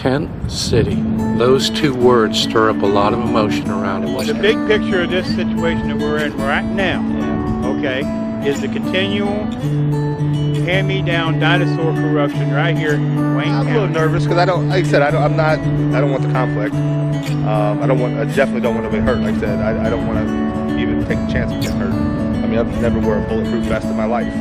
Tent City. Those two words stir up a lot of emotion around in Western. The big picture of this situation that we're in right now, okay, is the continual hand-me-down dinosaur corruption right here in Wayne I'm County. a little nervous because I don't want the conflict. I definitely don't want to be hurt. Like I said, I don't want to even take a chance of getting hurt. I mean, I've never wore a bulletproof vest in my life.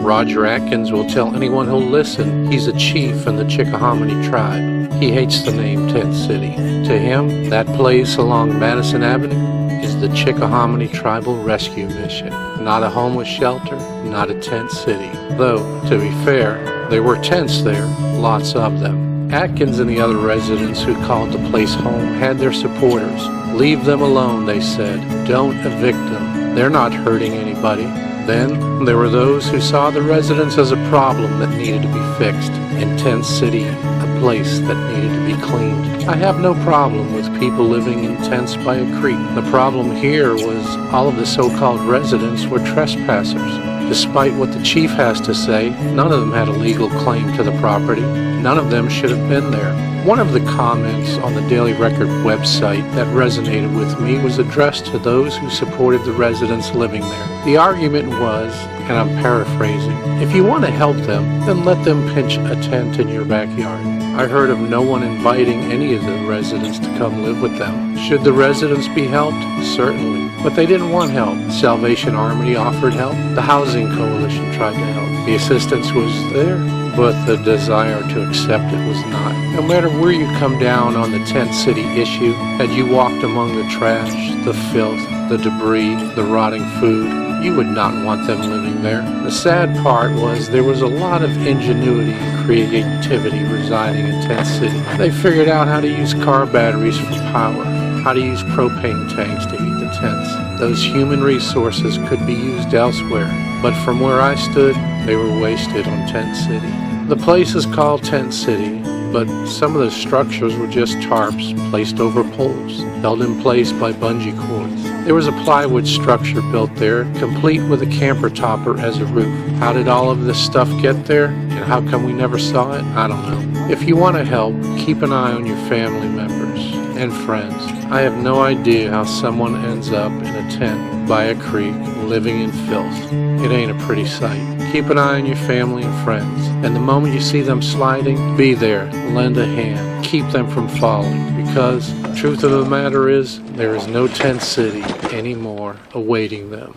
Roger Atkins will tell anyone who'll listen he's a chief in the Chickahominy tribe. He hates the name Tent City. To him, that place along Madison Avenue is the Chickahominy Tribal Rescue Mission. Not a homeless shelter, not a tent city. Though, to be fair, there were tents there, lots of them. Atkins and the other residents who called the place home had their supporters. Leave them alone, they said. Don't evict them. They're not hurting anybody. Then, there were those who saw the residents as a problem that needed to be fixed. In Tent City, a place that needed to be cleaned. I have no problem with people living in tents by a creek. The problem here was all of the so-called residents were trespassers. Despite what the chief has to say, none of them had a legal claim to the property. None of them should have been there. One of the comments on the Daily Record website that resonated with me was addressed to those who supported the residents living there. The argument was, and I'm paraphrasing, if you want to help them, then let them pitch a tent in your backyard. I heard of no one inviting any of the residents to come live with them. Should the residents be helped? Certainly. But they didn't want help. Salvation Army offered help. The Housing Coalition tried to help. The assistance was there, but the desire to accept it was not. No matter where you come down on the Tent City issue, had you walked among the trash, the filth, the debris, the rotting food, you would not want them living there. The sad part was there was a lot of ingenuity and creativity residing in Tent City. They figured out how to use car batteries for power, how to use propane tanks to heat the tents. Those human resources could be used elsewhere, but from where I stood, they were wasted on Tent City. The place is called Tent City, but some of the structures were just tarps placed over poles, held in place by bungee cords. There was a plywood structure built there, complete with a camper topper as a roof. How did all of this stuff get there, and how come we never saw it? I don't know. If you want to help, keep an eye on your family members and friends. I have no idea how someone ends up in a tent by a creek, living in filth. It ain't a pretty sight. Keep an eye on your family and friends, and the moment you see them sliding, be there, lend a hand, keep them from falling, because the truth of the matter is, there is no tent city anymore awaiting them.